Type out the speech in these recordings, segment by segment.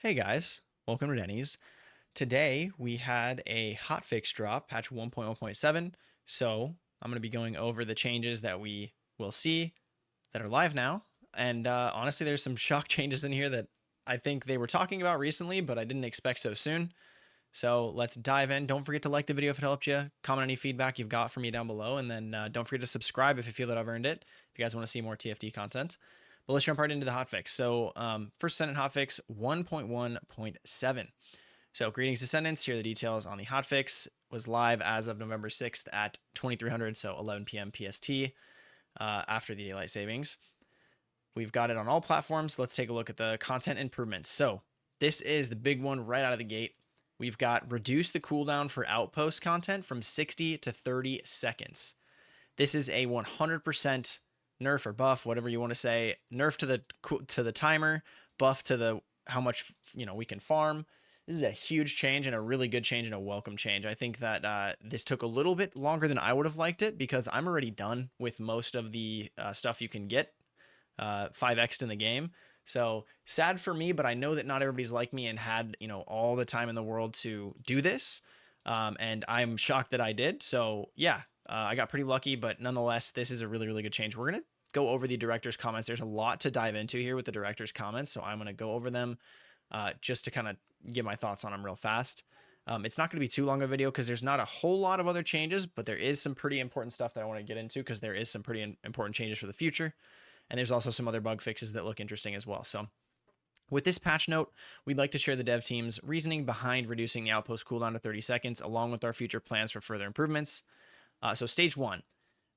Hey guys, welcome to Denny's. Today we had a hotfix drop, patch 1.1.7. So I'm going to be going over the changes that we will see that are live now. And honestly, there's some shock changes in here that I think they were talking about recently, but I didn't expect so soon. So let's dive in. Don't forget to like the video if it helped you. Comment any feedback you've got for me down below. And then don't forget to subscribe if you feel that I've earned it, if you guys want to see more TFT content. But let's jump right into the hotfix. So first Descendant hotfix 1.1.7. So greetings Descendants, here are the details on the hotfix. Was live as of November 6th at 2300, so 11 p.m. PST after the daylight savings. We've got it on all platforms. Let's take a look at the content improvements. So this is the big one right out of the gate. We've got reduced the cooldown for Outpost content from 60 to 30 seconds. This is a 100% nerf or buff, whatever you want to say. Nerf to the timer, buff to the how much we can farm. This is a huge change and a really good change and a welcome change. I think that this took a little bit longer than I would have liked it because I'm already done with most of the stuff you can get 5x'd in the game. So sad for me, but I know that not everybody's like me and had, all the time in the world to do this. And I'm shocked that I did. So yeah, I got pretty lucky, but nonetheless, this is a really, really good change. We're going to go over the director's comments. There's a lot to dive into here with the director's comments. So I'm going to go over them just to kind of give my thoughts on them real fast. It's not going to be too long a video because there's not a whole lot of other changes, but there is some pretty important stuff that I want to get into because there is some pretty important changes for the future. And there's also some other bug fixes that look interesting as well. So with this patch note, we'd like to share the dev team's reasoning behind reducing the Outpost cooldown to 30 seconds, along with our future plans for further improvements. So stage 1,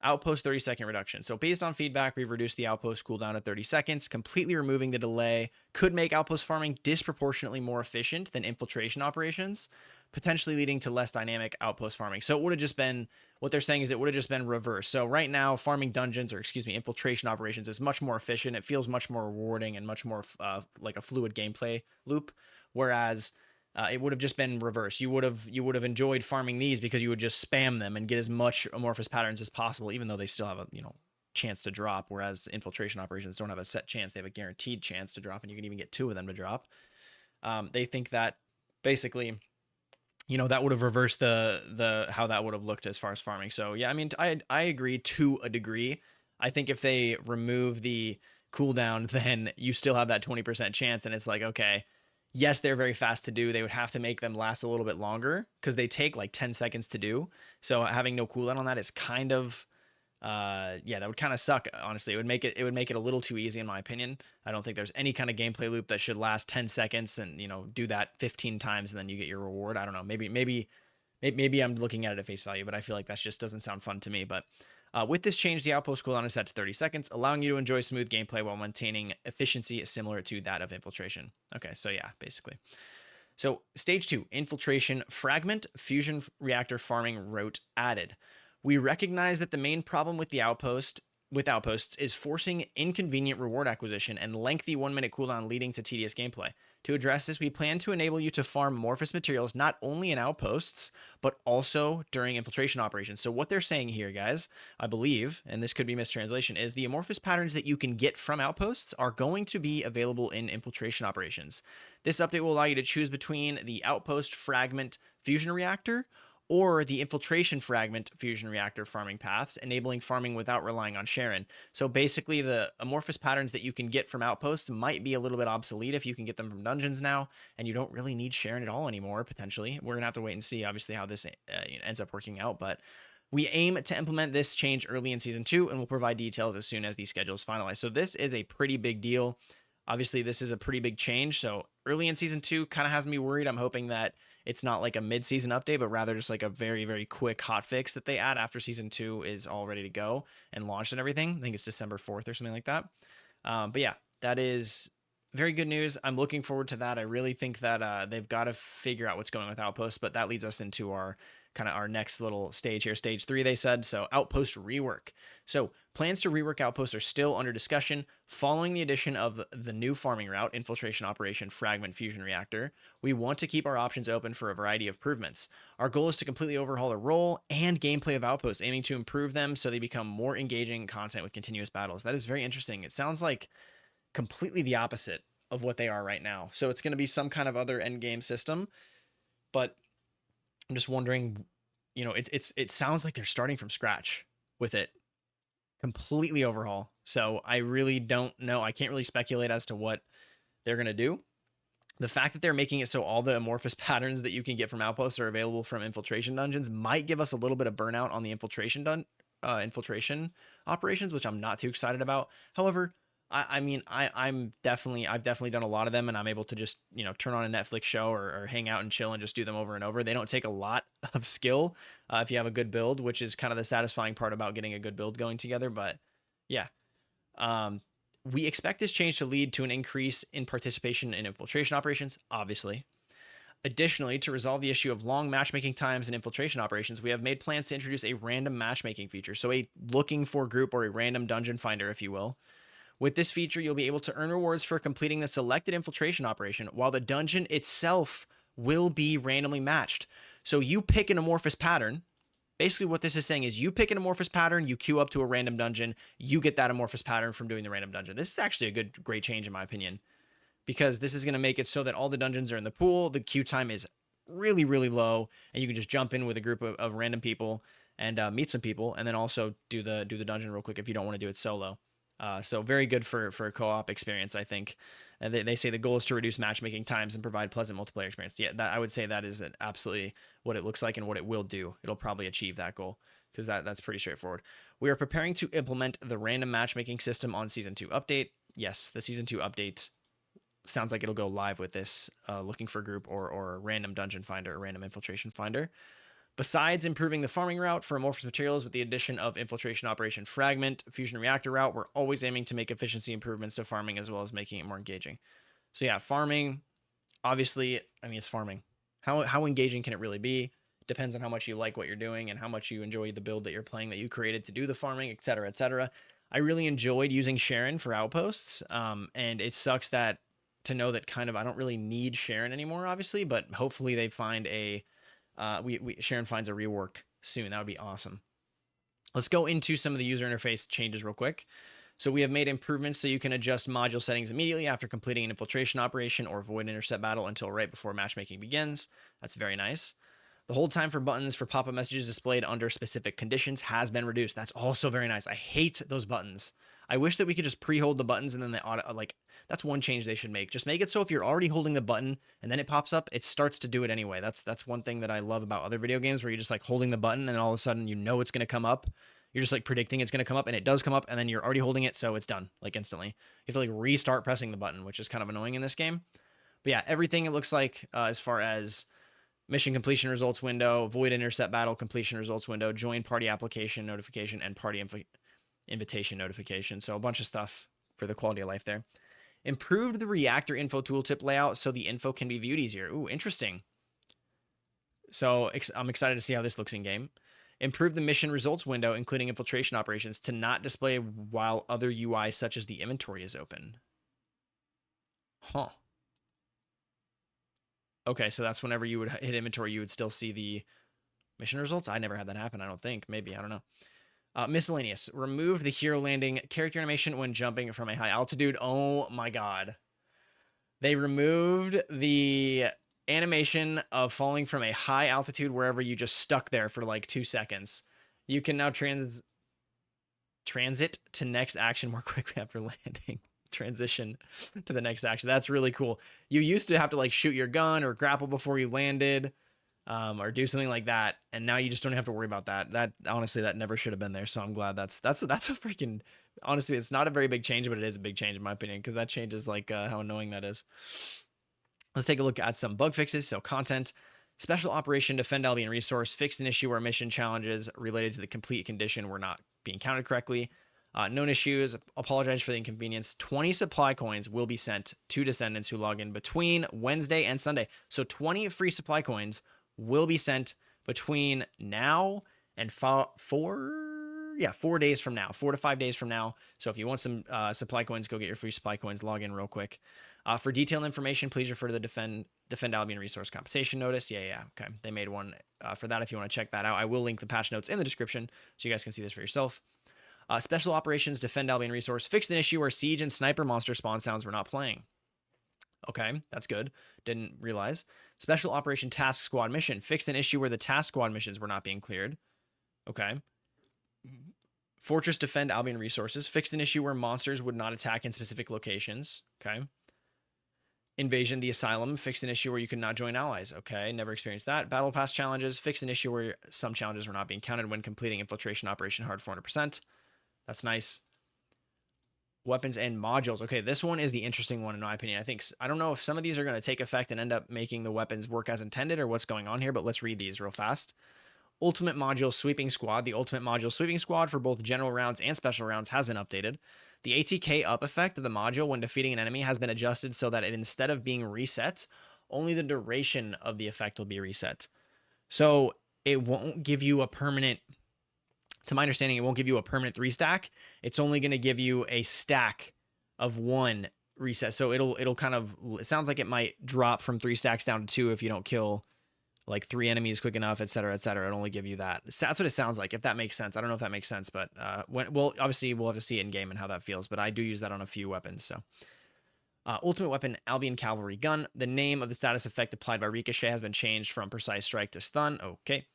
Outpost 30-second reduction. So based on feedback, we've reduced the Outpost cooldown to 30 seconds. Completely removing the delay could make Outpost farming disproportionately more efficient than infiltration operations, potentially leading to less dynamic Outpost farming. So it would have just been, what they're saying is it would have just been reversed. So right now, farming dungeons, or excuse me, infiltration operations is much more efficient. It feels much more rewarding and much more like a fluid gameplay loop. Whereas it would have just been reversed. You would have enjoyed farming these because you would just spam them and get as much amorphous patterns as possible, even though they still have a chance to drop. Whereas infiltration operations don't have a set chance; they have a guaranteed chance to drop, and you can even get 2 of them to drop. They think that basically, that would have reversed the how that would have looked as far as farming. So yeah, I mean, I agree to a degree. I think if they remove the cooldown, then you still have that 20% chance, and it's like, okay, yes, they're very fast to do. They would have to make them last a little bit longer because they take like 10 seconds to do. So having no cooldown on that is kind of, that would kind of suck. Honestly, it would make it a little too easy in my opinion. I don't think there's any kind of gameplay loop that should last 10 seconds and, do that 15 times and then you get your reward. I don't know. Maybe I'm looking at it at face value, but I feel like that just doesn't sound fun to me. But with this change, the Outpost cooldown is set to 30 seconds, allowing you to enjoy smooth gameplay while maintaining efficiency similar to that of infiltration. Okay, so yeah, basically. So stage 2, infiltration fragment fusion reactor farming route added. We recognize that the main problem with the outposts is forcing inconvenient reward acquisition and lengthy 1-minute cooldown leading to tedious gameplay. To address this, we plan to enable you to farm amorphous materials not only in outposts, but also during infiltration operations. So what they're saying here, guys, I believe, and this could be mistranslation, is the amorphous patterns that you can get from outposts are going to be available in infiltration operations. This update will allow you to choose between the outpost fragment fusion reactor or the infiltration fragment fusion reactor farming paths, enabling farming without relying on Sharon. So basically the amorphous patterns that you can get from outposts might be a little bit obsolete if you can get them from dungeons now, and you don't really need Sharon at all anymore, potentially. We're gonna have to wait and see, obviously, how this ends up working out, but we aim to implement this change early in Season 2, and we'll provide details as soon as the schedule is finalized. So this is a pretty big deal. Obviously, this is a pretty big change, so early in Season 2 kind of has me worried. I'm hoping that it's not like a mid-season update, but rather just like a very, very quick hot fix that they add after Season 2 is all ready to go and launched and everything. I think it's December 4th or something like that. But yeah, that is very good news. I'm looking forward to that. I really think that they've got to figure out what's going with Outpost, but that leads us into our next little stage here. Stage 3, they said. So Outpost rework. So plans to rework Outpost are still under discussion following the addition of the new farming route, infiltration operation fragment fusion reactor. We want to keep our options open for a variety of improvements. Our goal is to completely overhaul the role and gameplay of Outpost, aiming to improve them so they become more engaging content with continuous battles. That is very interesting. It sounds like completely the opposite of what they are right now. So it's going to be some kind of other end game system, but I'm just wondering, it sounds like they're starting from scratch with it, completely overhaul. So I really don't know. I can't really speculate as to what they're going to do. The fact that they're making it so all the amorphous patterns that you can get from Outposts are available from infiltration dungeons might give us a little bit of burnout on the infiltration operations, which I'm not too excited about. However, I've definitely done a lot of them, and I'm able to just turn on a Netflix show or hang out and chill and just do them over and over. They don't take a lot of skill if you have a good build, which is kind of the satisfying part about getting a good build going together. But yeah, we expect this change to lead to an increase in participation in infiltration operations, obviously. Additionally, to resolve the issue of long matchmaking times in infiltration operations, we have made plans to introduce a random matchmaking feature, so a looking for group or a random dungeon finder, if you will. With this feature, you'll be able to earn rewards for completing the selected infiltration operation, while the dungeon itself will be randomly matched. So you pick an amorphous pattern. Basically, what this is saying is you pick an amorphous pattern, you queue up to a random dungeon, you get that amorphous pattern from doing the random dungeon. This is actually a great change in my opinion, because this is going to make it so that all the dungeons are in the pool, the queue time is really, really low, and you can just jump in with a group of random people and meet some people, and then also do the dungeon real quick if you don't want to do it solo. So very good for a co-op experience, I think. And they say the goal is to reduce matchmaking times and provide pleasant multiplayer experience. Yeah, I would say that is absolutely what it looks like and what it will do. It'll probably achieve that goal, because that's pretty straightforward. We are preparing to implement the random matchmaking system on Season 2 update. Yes, the Season 2 update sounds like it'll go live with this looking for group or random dungeon finder or random infiltration finder. Besides improving the farming route for amorphous materials with the addition of infiltration operation fragment, fusion reactor route, we're always aiming to make efficiency improvements to farming as well as making it more engaging. So yeah, farming, obviously, it's farming. How engaging can it really be? Depends on how much you like what you're doing and how much you enjoy the build that you're playing that you created to do the farming, etc., etc. I really enjoyed using Sharon for Outposts, and it sucks to know that kind of I don't really need Sharon anymore, obviously, but hopefully they find Sharon finds a rework soon. That would be awesome. Let's go into some of the user interface changes real quick. So we have made improvements so you can adjust module settings immediately after completing an infiltration operation or void intercept battle until right before matchmaking begins. That's very nice. The hold time for buttons for pop-up messages displayed under specific conditions has been reduced. That's also very nice. I hate those buttons. I wish that we could just pre-hold the buttons and then they auto, that's one change they should make. Just make it so if you're already holding the button and then it pops up, it starts to do it anyway. That's one thing that I love about other video games where you're just holding the button and all of a sudden it's going to come up. You're just predicting it's going to come up, and it does come up, and then you're already holding it, so it's done instantly. You have to restart pressing the button, which is kind of annoying in this game. But yeah, everything it looks like as far as mission completion results window, void intercept battle completion results window, join party application notification, and party invitation notification. So a bunch of stuff for the quality of life there. Improved the reactor info tooltip layout so the info can be viewed easier. Ooh, interesting. So I'm excited to see how this looks in game. Improve the mission results window, including infiltration operations, to not display while other UI such as the inventory is open. Huh. Okay, so that's whenever you would hit inventory, you would still see the mission results? I never had that happen, I don't think. Maybe, I don't know. Miscellaneous. Removed the hero landing character animation when jumping from a high altitude. Oh my god. They removed the animation of falling from a high altitude wherever you just stuck there for 2 seconds. You can now transit to next action more quickly after landing. Transition to the next action. That's really cool. You used to have to shoot your gun or grapple before you landed, or do something like that, and now you just don't have to worry about that. That honestly, that never should have been there. So I'm glad that's a freaking, honestly, it's not a very big change, but it is a big change in my opinion, because that changes how annoying that is. Let's take a look at some bug fixes. So content, special operation defend Albion resource, fixed an issue where mission challenges related to the complete condition were not being counted correctly. Known issues, apologize for the inconvenience. 20 supply coins will be sent to Descendants who log in between Wednesday and Sunday. So 20 free supply coins will be sent between now and 4 days from now, 4 to 5 days from now. So if you want some supply coins, go get your free supply coins, log in real quick. For detailed information, please refer to the Defend Albion Resource Compensation Notice. Yeah. Okay. They made one for that if you want to check that out. I will link the patch notes in the description so you guys can see this for yourself. Special Operations Defend Albion Resource fixed an issue where siege and sniper monster spawn sounds were not playing. Okay, that's good. Didn't realize. Special Operation Task Squad mission. Fixed an issue where the task squad missions were not being cleared. Okay. Fortress Defend Albion Resources. Fixed an issue where monsters would not attack in specific locations. Okay. Invasion the Asylum. Fixed an issue where you could not join allies. Okay, never experienced that. Battle Pass challenges. Fixed an issue where some challenges were not being counted when completing Infiltration Operation Hard 400%. That's nice. Weapons and modules. Okay, this one is the interesting one in my opinion. I don't know if some of these are going to take effect and end up making the weapons work as intended or what's going on here, but let's read these real fast. Ultimate Module Sweeping Squad. The Ultimate Module Sweeping Squad for both general rounds and special rounds has been updated. The ATK up effect of the module when defeating an enemy has been adjusted so that instead of being reset, only the duration of the effect will be reset. So it won't give you a permanent, to my understanding, it won't give you a permanent 3-stack. It's only going to give you a stack of 1 reset. So it'll kind of, it sounds like it might drop from 3 stacks down to 2 if you don't kill like 3 enemies quick enough, et cetera, et cetera. It'll only give you that. That's what it sounds like, if that makes sense. I don't know if that makes sense, but obviously we'll have to see it in game and how that feels, but I do use that on a few weapons. So Ultimate Weapon Albion Cavalry Gun. The name of the status effect applied by Ricochet has been changed from Precise Strike to Stun. Okay.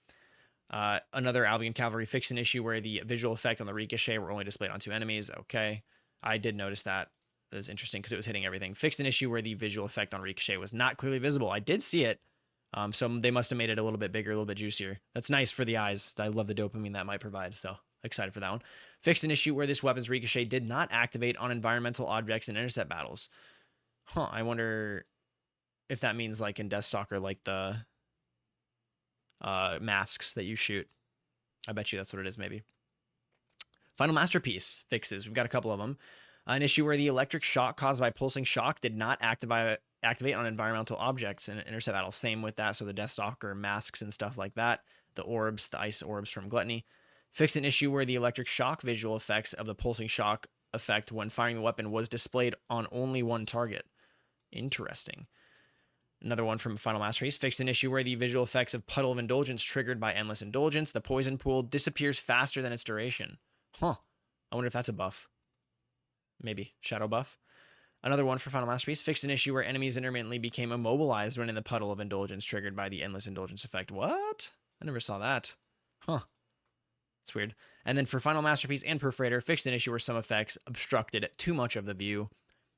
Another Albion Cavalry fixed an issue where the visual effect on the Ricochet were only displayed on 2 enemies. Okay. I did notice that. It was interesting because it was hitting everything. Fixed an issue where the visual effect on Ricochet was not clearly visible. I did see it. So they must have made it a little bit bigger, a little bit juicier. That's nice for the eyes. I love the dopamine that might provide. So excited for that one. Fixed an issue where this weapon's Ricochet did not activate on environmental objects in intercept battles. I wonder if that means like in Deathstalker, like the masks that you shoot. I bet you that's what it is, maybe. Final Masterpiece fixes. We've got a couple of them. An issue where the electric shock caused by pulsing shock did not activate on environmental objects in intercept battle. Same with that. So the Deathstalker masks and stuff like that. The orbs, the ice orbs from Gluttony. Fixed an issue where the electric shock visual effects of the pulsing shock effect when firing the weapon was displayed on only 1 target. Interesting. Another one from Final Masterpiece. Fixed an issue where the visual effects of Puddle of Indulgence triggered by Endless Indulgence. The poison pool disappears faster than its duration. I wonder if that's a buff. Maybe. Shadow buff. Another one for Final Masterpiece. Fixed an issue where enemies intermittently became immobilized when in the Puddle of Indulgence triggered by the Endless Indulgence effect. What? I never saw that. That's weird. And then for Final Masterpiece and Perforator, fixed an issue where some effects obstructed too much of the view.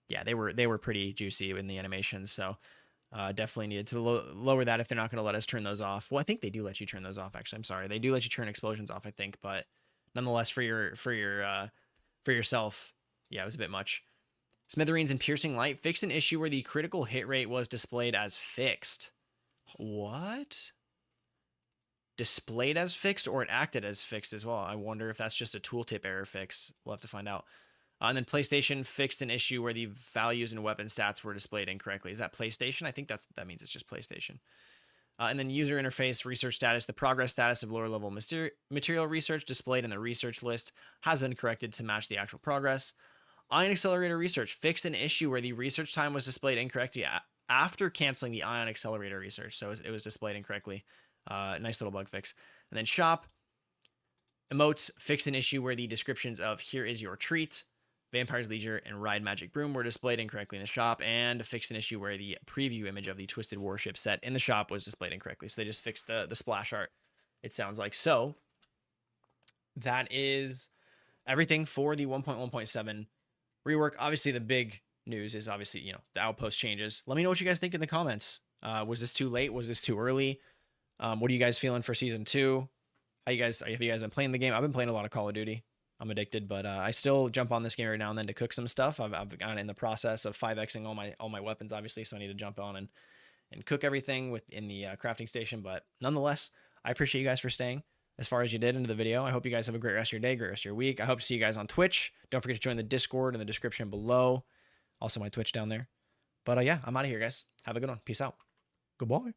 Yeah, they were pretty juicy in the animations, so definitely needed to lower that if they're not going to let us turn those off. Well, I think they do let you turn those off, actually. I'm sorry. They do let you turn explosions off, I think, but nonetheless, for yourself, yeah, it was a bit much. Smithereens and Piercing Light fixed an issue where the critical hit rate was displayed as fixed. What? Displayed as fixed, or it acted as fixed as well? I wonder if that's just a tooltip error fix. We'll have to find out. And then PlayStation fixed an issue where the values and weapon stats were displayed incorrectly. Is that PlayStation? I think that means it's just PlayStation. And then user interface research status. The progress status of lower level material research displayed in the research list has been corrected to match the actual progress. Ion Accelerator research fixed an issue where the research time was displayed incorrectly after canceling the Ion Accelerator research. So it was displayed incorrectly. Nice little bug fix. And then shop. Emotes fixed an issue where the descriptions of "Here is your treat," Vampire's Leisure, and Ride Magic Broom were displayed incorrectly in the shop, and fixed an issue where the preview image of the Twisted Warship set in the shop was displayed incorrectly. So they just fixed the splash art, it sounds like. So that is everything for the 1.1.7 rework. Obviously, the big news is obviously, the Outpost changes. Let me know what you guys think in the comments. Was this too late? Was this too early? What are you guys feeling for Season 2? Have you guys been playing the game? I've been playing a lot of Call of Duty. I'm addicted, but I still jump on this game every now and then to cook some stuff. I've gotten in the process of 5xing all my weapons, obviously, so I need to jump on and cook everything within the crafting station. But nonetheless, I appreciate you guys for staying as far as you did into the video. I hope you guys have a great rest of your day, great rest of your week. I hope to see you guys on Twitch. Don't forget to join the Discord in the description below. Also my Twitch down there. But yeah, I'm out of here, guys. Have a good one. Peace out. Goodbye.